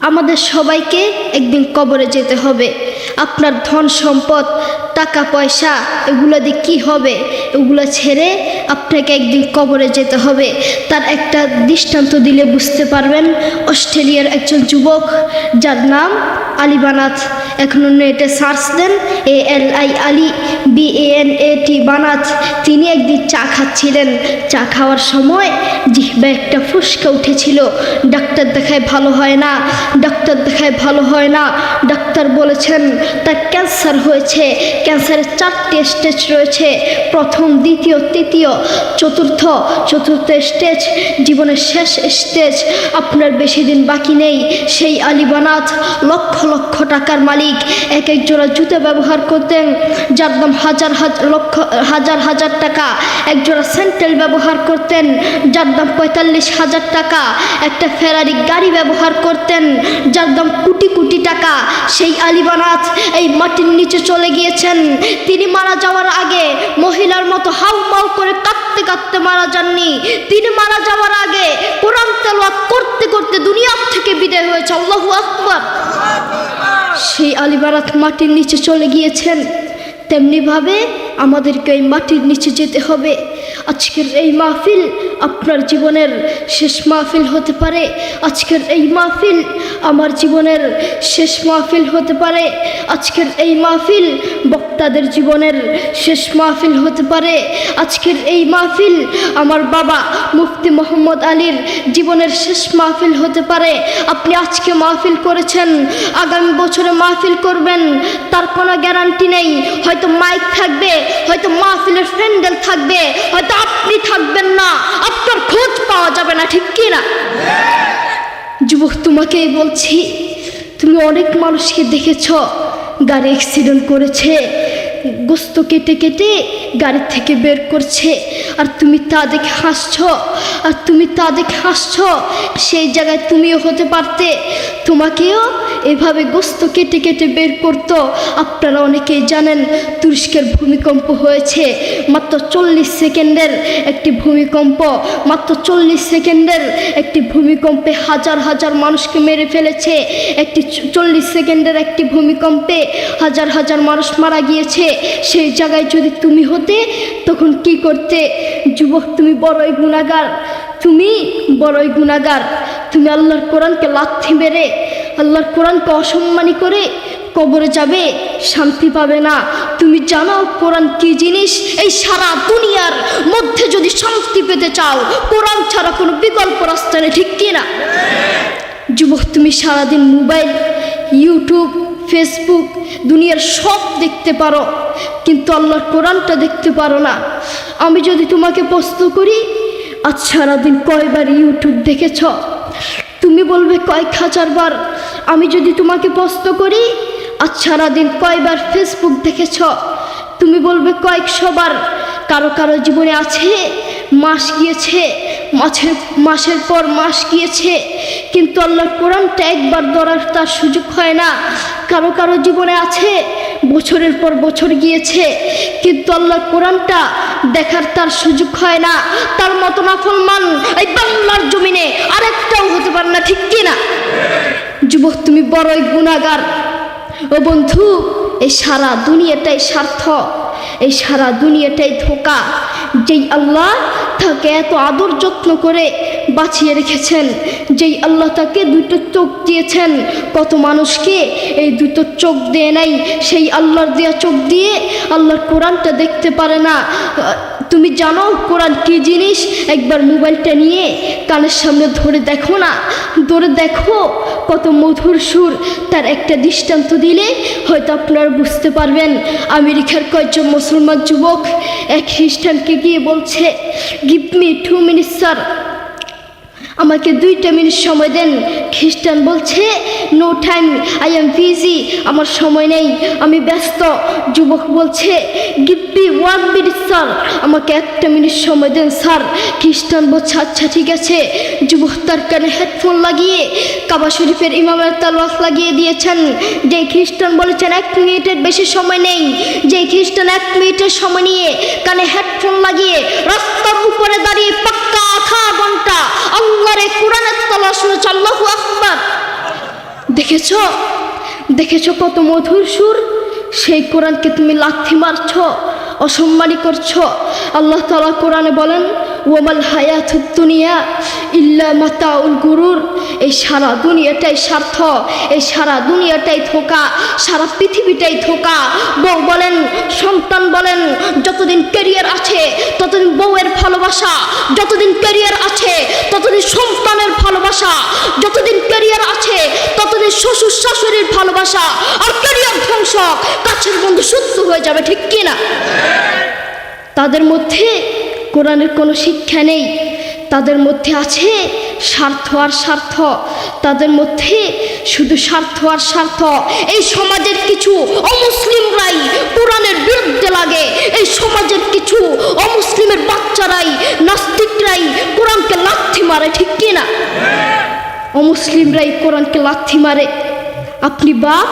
আমাদের সবাইকে একদিন কবরে যেতে হবে। আপনার ধন সম্পদ, টাকা পয়সা এগুলো দিয়ে কী হবে? এগুলো ছেড়ে আপনাকে একদিন কবরে যেতে হবে। তার একটা দৃষ্টান্ত দিলে বুঝতে পারবেন। অস্ট্রেলিয়ার একজন যুবক, যার নাম আলী বানাত। এখন নেটে সার্চ দেন, ALI আলী BANAT বানাত। তিনি একদিন চা খাচ্ছিলেন। চা খাওয়ার সময় জিহ্বায় একটা ফুসকা উঠেছিল। ডাক্তার দেখায় ভালো হয় না, ডাক্তার দেখায় ভালো হয় না। ডাক্তার বলেছেন তার ক্যান্সার হয়েছে। ক্যান্সারের 4টি স্টেজ রয়েছে, প্রথম, দ্বিতীয়, তৃতীয়, চতুর্থ স্টেজ, জীবনের শেষ স্টেজ। আপনার বেশি দিন বাকি নেই। সেই আলী বানাত লক্ষ লক্ষ টাকার মালিক। এক এক জোড়া জুতা ব্যবহার করতেন, যার দাম হাজার টাকা। এক জোড়া স্যান্ডেল ব্যবহার করতেন, যার দাম 45,000 টাকা। একটা ফেরারি গাড়ি ব্যবহার করতেন, যার দাম কোটি কোটি টাকা। সেই আলী বানাত এই মাটির নিচে চলে গিয়েছেন। তিনি মারা যাওয়ার আগে মহিলার মতো হাউমাউ করে কাঁদতে কাঁদতে মারা যাননি। তিনি মারা যাওয়ার আগে কোরআন তেলাওয়াত করতে করতে দুনিয়া থেকে বিদায় হয়েছে। আল্লাহু আকবার। সেই আলী বানাত মাটির নিচে চলে গিয়েছেন। তেমনিভাবে আমাদেরকে এই মাটির নিচে যেতে হবে। আজকের এই মাহফিল আপনার জীবনের শেষ মাহফিল হতে পারে। আজকের এই মাহফিল আমার জীবনের শেষ মাহফিল হতে পারে। আজকের এই মাহফিল বক্তাদের জীবনের শেষ মাহফিল হতে পারে। আজকের এই মাহফিল আমার বাবা মুফতি মোহাম্মদ আলীর জীবনের শেষ মাহফিল হতে পারে। আপনি আজকে মাহফিল করেছেন, আগামী বছরে মাহফিল করবেন, তার কোনো গ্যারান্টি নেই। হয়তো মাইক থাকবে, হয়তো মাহফিলের প্যান্ডেল থাকবে, হয়তো আপনি থাকবেন না, আপনার খোঁজ পাওয়া যাবে না, ঠিক কি না? যুবক, তোমাকেই বলছি, তুমি অনেক মানুষকে দেখেছ গাড়ি অ্যাক্সিডেন্ট করেছে, গোস্ত কেটে কেটে গাড়ি থেকে বের করছে, আর তুমি তা দেখে হাসছ। সেই জায়গায় তুমিও হতে পারতে, তোমাকেও এভাবে গোস্ত কেটে কেটে বের করত। আপনারা অনেকেই জানেন তুরস্কের ভূমিকম্প হয়েছে। মাত্র 40 সেকেন্ডের একটি ভূমিকম্প, মাত্র 40 সেকেন্ডের একটি ভূমিকম্পে হাজার হাজার মানুষকে মেরে ফেলেছে। 40 সেকেন্ডের একটি ভূমিকম্পে হাজার হাজার মানুষ মারা গিয়েছে। সেই জায়গায় যদি তুমি হতে, তখন কি করতে? যুবক, তুমি বড়ই গুনাহগার, তুমি বড়ই গুনাহগার। তুমি আল্লাহর কোরআনকে লাথি মেরে, আল্লাহর কোরআনকে অসম্মানী করে কবরে যাবে, শান্তি পাবে না। তুমি জানো কোরআন কি জিনিস? এই সারা দুনিয়ার মধ্যে যদি শান্তি পেতে চাও, কোরআন ছাড়া কোনো বিকল্প রাস্তা নেই, ঠিক কি না? যুবক, তুমি সারাদিন মোবাইল, ইউটিউব, ফেসবুক, দুনিয়ার সব দেখতে পারো, কিন্তু আল্লাহর কোরআনটা দেখতে পারো না। আমি যদি তোমাকে প্রশ্ন করি, আজ সারাদিন কয়বার ইউটিউব দেখেছ? তুমি বলবে কয়েক হাজার বার। আমি যদি তোমাকে প্রশ্ন করি, আজ সারাদিন কয়বার ফেসবুক দেখেছ? তুমি বলবে কয়েকশো বার। কারো কারো জীবনে আছে মাস গিয়েছে, মাসের পর মাস গিয়েছে, কিন্তু আল্লাহর কোরআনটা একবার ধরার তার সুযোগ হয় না। কারো কারো জীবনে আছে বছরের পর বছর গিয়েছে, কিন্তু আল্লাহর কোরআনটা দেখার তার সুযোগ হয় না। তার মতো নাফরমান এই বাংলার জমিনে আরেকটাও হতে পারে না, ঠিক কি না? যুবক, তুমি বড়ই গুনাহগার। ও বন্ধু, এই সারা দুনিয়াটাই স্বার্থ, এই সারা দুনিয়াটাই ধোঁকা। যেই আল্লাহ তাকে এত আদর যত্ন করে বাঁচিয়ে রেখেছেন, যেই আল্লাহ তাকে 2টো চোখ দিয়েছেন, কত মানুষকে এই 2টো চোখ দেয় নাই। সেই আল্লাহর দেওয়া চোখ দিয়ে আল্লাহর কোরআনটা দেখতে পারে না। তুমি জানো কোরআন কি জিনিস? একবার মোবাইলটা নিয়ে কানের সামনে ধরে দেখো না, ধরে দেখো কত মধুর সুর। তার একটা দৃষ্টান্ত দিলে হয়তো আপনারা বুঝতে পারবেন। আমেরিকার কয়েকজন মুসলমান যুবক এক খ্রিস্টানকে গিয়ে বলছে, গিভ মি 2 minutes স্যার, আমাকে 2টা মিনিট সময় দেন। খ্রিস্টান বলছে, no time, I am busy, আমার সময় নেই, আমি ব্যস্ত। যুবক বলছে, গিভ মি 1 minute স্যার, আমাকে 1টা মিনিট সময় দেন স্যার। খ্রিস্টান বলছে, আচ্ছা ঠিক আছে। যুবক তার কানে হেডফোন লাগিয়ে কাবা শরীফের ইমামের তেলাওয়াত লাগিয়ে দিয়েছেন। যে খ্রিস্টান বলেছেন 1 মিনিটের বেশি সময় নেই, যে খ্রিস্টান 1 মিনিটের সময় নিয়ে কানে হেডফোন লাগিয়ে রাস্তার উপরে দাঁড়িয়ে পাক্কা আধা ঘন্টা আল্লাহর কোরআনের তেলাওয়াত শুনেছে। আল্লাহু আকবার। দেখেছো দেখেছো কত মধুর সুর, সেই কোরআনকে তুমি লাথি মারছ, অসম্মানী করছো। আল্লাহ তাআলা কোরআনে বলেন, ওয়ামাল হায়াতুদ দুনিয়া ইল্লা মাতাউল গুরুর। এই সারা দুনিয়াটাই স্বার্থ, এই সারা দুনিয়াটাই ধোঁকা, সারা পৃথিবীটাই ধোঁকা। বউ বলেন, সন্তান বলেন, যতদিন ক্যারিয়ার আছে ততদিন বউয়ের ভালোবাসা, যতদিন ক্যারিয়ার আছে ততদিন সন্তানের ভালোবাসা, যতদিন ক্যারিয়ার আছে ততদিন শ্বশুর শাশুড়ির ভালোবাসা। আর ক্যারিয়ার ধ্বংস, কাছের বন্ধু শত্রু হয়ে যাবে, ঠিক কি না? তাদের মধ্যে কোরআনের কোনো শিক্ষা নেই, তাদের মধ্যে আছে স্বার্থ আর স্বার্থ, তাদের মধ্যে শুধু স্বার্থ আর স্বার্থ। এই সমাজের কিছু অমুসলিমরাই কোরআনের বিরুদ্ধে লাগে, এই সমাজের কিছু অমুসলিমের বাচ্চারাই, নাস্তিকরাই কোরআনকে লাথি মারে, ঠিক কি না? অমুসলিমরাই কোরআনকে লাথি মারে। আপনি বাপ,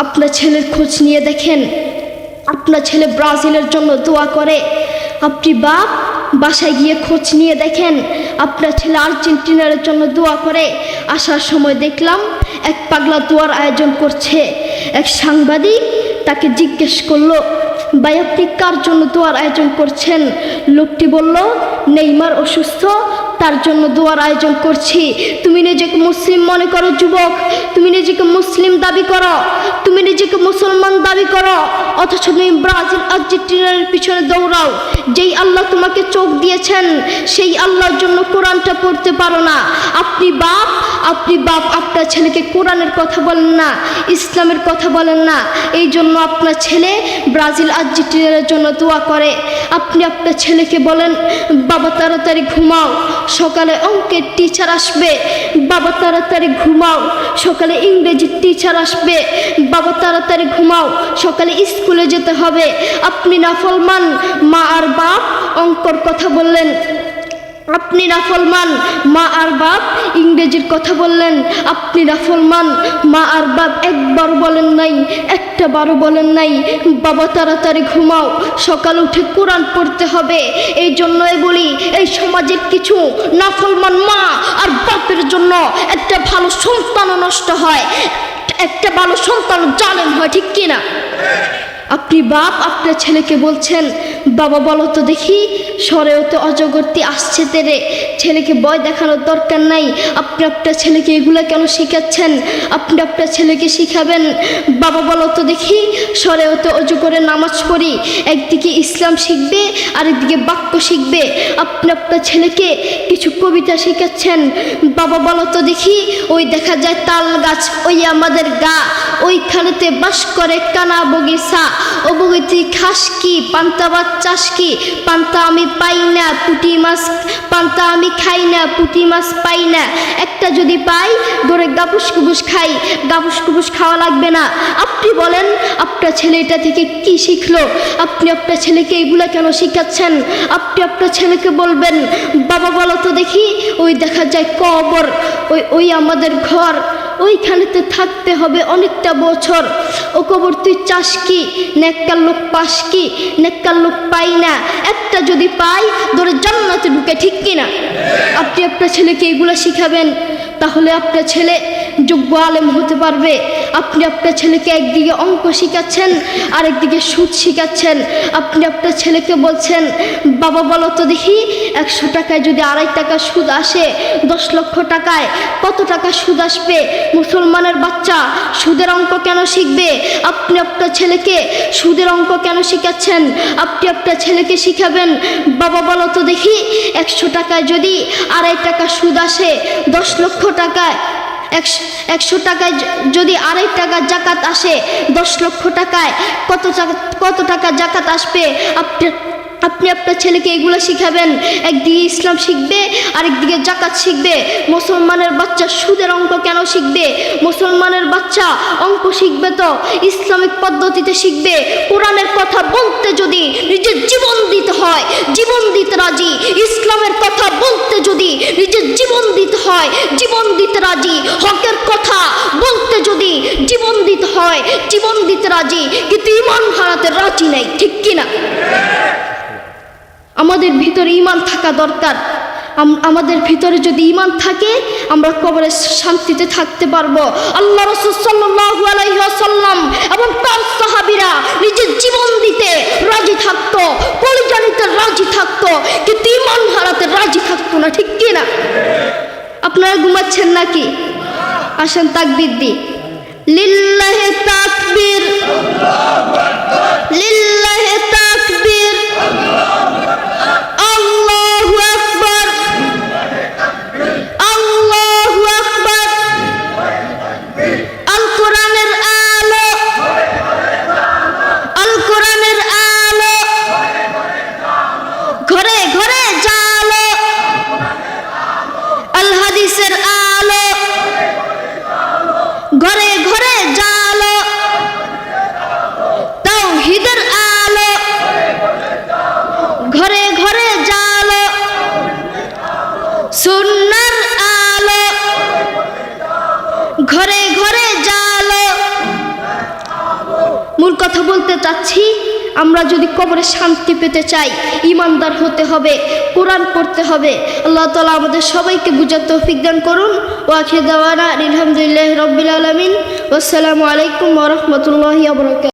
আপনার ছেলের খোঁজ নিয়ে দেখেন, আপনার ছেলে ব্রাজিলের জন্য দোয়া করে। আপনি বাপ, বাসায় গিয়ে খোঁজ নিয়ে দেখেন, আপনার ছেলে আর্জেন্টিনার জন্য দোয়া করে। আসার সময় দেখলাম এক পাগলা দোয়ার আয়োজন করছে। এক সাংবাদিক তাকে জিজ্ঞেস করলো, ভাই আপনি কার জন্য দোয়ার আয়োজন করছেন? লোকটি বলল, নেইমার অসুস্থ, তার জন্য দোয়ার আয়োজন করছি। তুমি নিজেকে মুসলিম মনে করো যুবক, তুমি নিজেকে মুসলিম দাবি করো, তুমি নিজেকে মুসলমান দাবি করো, অথচ তুমি ব্রাজিল আর্জেন্টিনার পিছনে দৌড়াও। যেই আল্লাহ তোমাকে চোখ দিয়েছেন সেই আল্লাহর জন্য কোরআনটা পড়তে পারো না। আপনি বাপ, আপনার ছেলেকে কোরআনের কথা বলেন না, ইসলামের কথা বলেন না, এই জন্য আপনার ছেলে ব্রাজিল আর্জেন্টিনার জন্য দোয়া করে। আপনি আপনার ছেলেকে বলেন, বাবা তাড়াতাড়ি ঘুমাও, সকালে অঙ্কের টিচার আসবে। বাবা তাড়াতাড়ি ঘুমাও, সকালে ইংরেজির টিচার আসবে। বাবা তাড়াতাড়ি ঘুমাও, সকালে স্কুলে যেতে হবে। আপনি নাফরমান, মা আর বাপ অঙ্কর কথা বললেন। আপনি নাফরমান, মা আর বাপ ইংরেজির কথা বললেন। আপনি নাফরমান, মা আর বাপ একবার বলেন নাই, একটা বারও বলেন নাই, বাবা তাড়াতাড়ি ঘুমাও, সকাল উঠে কোরআন পড়তে হবে। এই জন্যই বলি, এই সমাজের কিছু নাফরমান মা আর বাপের জন্য একটা ভালো সন্তানও নষ্ট হয়, একটা ভালো সন্তান জালেম হয়, ঠিক কিনা? আপনি বাপ, আপনার ছেলেকে বলছেন, বাবা বলো তো দেখি সরেও তো অজগরটি আসছে তেরে। ছেলেকে ভয় দেখানোর দরকার নাই। আপনি আপনার ছেলেকে এগুলো কেন শিখাচ্ছেন? আপনি আপনার ছেলেকে শিখাবেন, বাবা বলো তো দেখি সরেও তো অজু করে নামাজ পড়ি। একদিকে ইসলাম শিখবে, আরেকদিকে বাক্য শিখবে। আপনি আপনার ছেলেকে কিছু কবিতা শিখাচ্ছেন, বাবা বলো তো দেখি ওই দেখা যায় তাল গাছ, ওই আমাদের গা, ওইখানেতে বাস করে কানা বগিচা। ও বগিতে খাস কি, পান্তা ভাত চাষ কি, পান্তা আমি পাই না, পুঁটি মাছ পান্তা আমি খাই না, পুঁটি মাছ পাই না। একটা যদি পাই ধরে গাপুস কুবুস খাই, গাপুস কুবুস খাওয়া লাগবে না। আপনি বলেন আপনার ছেলে এটা থেকে কি শিখলো? আপনি আপনার ছেলেকে এগুলা কেন শিখাচ্ছেন? আপনি আপনার ছেলেকে বলবেন, বাবা বলো তো দেখি ওই দেখা যায় কবর, ওই আমাদের ঘর, ওইখানেতে থাকতে হবে অনেকটা বছর। ও কবর তুই চাস কি, নেককার লোক পাস কি, নেককার লোক পাই না। একটা যদি পাই ধরে জান্নাতে ঢুকে, ঠিক কিনা? আপনি আপনার ছেলেকে এগুলো শিখাবেন, তাহলে আপনার ছেলে যোগ্য আলেম হতে পারবে। আপনি আপনার ছেলেকে একদিকে অঙ্ক শিখাচ্ছেন, আরেকদিকে সুদ শিখাচ্ছেন। আপনি আপনার ছেলেকে বলছেন, বাবা বলো তো দেখি 100 টাকায় যদি 2.5 টাকা সুদ আসে, 10 লক্ষ টাকায় কত টাকা সুদ আসবে? মুসলমানের বাচ্চা সুদের অঙ্ক কেন শিখবে? আপনি আপনার ছেলেকে সুদের অঙ্ক কেন শিখাচ্ছেন? আপনি আপনার ছেলেকে শিখাবেন, বাবা বলো তো দেখি 100 টাকায় যদি 2.5 টাকা সুদ আসে, 10 লক্ষ টাকায় 100 টাকায় যদি 2.5 টাকা জাকাত আসে, 10 লক্ষ টাকায় কত টাকা জাকাত আসবে? আপনি আপনার ছেলেকে এগুলো শিখাবেন। একদিকে ইসলাম শিখবে, আরেকদিকে জাকাত শিখবে। মুসলমানের বাচ্চা সুদের অঙ্ক কেন শিখবে? মুসলমানের বাচ্চা অঙ্ক শিখবে তো ইসলামিক পদ্ধতিতে শিখবে। কোরআনের কথা বলতে যদি নিজের জীবন দিতে হয়, জীবন দিতে রাজি। ইসলামের কথা বলতে যদি নিজের জীবন দিতে হয়, জীবন দিতে রাজি। হকের কথা বলতে যদি জীবন দিতে হয়, জীবন দিতে রাজি। কিন্তু ঈমান হারাতে রাজি নাই, ঠিক কিনা? আমাদের ভিতরে ঈমান থাকা দরকার। আমাদের ভিতরে যদি ঈমান থাকে আমরা কবরে শান্তিতে থাকতে পারবো। আল্লাহ রাসূল সাল্লাল্লাহু আলাইহি ওয়াসাল্লাম এবং তার সাহাবীরা নিজের জীবন দিতে রাজি থাকতো, কলিজা নিতে রাজি থাকতো, কিন্তু ঈমান হারাতে রাজি থাকতো না, ঠিক কি না? আপনারা ঘুমাচ্ছেন নাকি? আসেন তাকবীর দিই। লিল্লাহি তাকবীর, লিল্লাহি তাকবীর, আল্লাহু আকবার, আল্লাহু আকবার। আল কোরআনের আলো, আল কোরআনের আলো, ঘরে ঘরে জালো, আল হাদিসের আলো, ঘরে ঘরে জালো, তাওহীদের আলো, ঘরে ঘরে জালো, সুন্নাহর আলো, ঘরে ঘরে জালো। মূল কথা বলতে চাচ্ছি, আমরা যদি কবরে শান্তি পেতে চাই ঈমানদার হতে হবে, কোরআন পড়তে হবে। আল্লাহ তাআলা আমাদের সবাইকে বুঝার তৌফিক দান করুন। ওয়া আখিরু দাওয়ানা আলহামদুলিল্লাহি রাব্বিল আলামিন। ওয়াসসালামু আলাইকুম ওয়া রাহমাতুল্লাহি ওয়া বারাকাতুহু।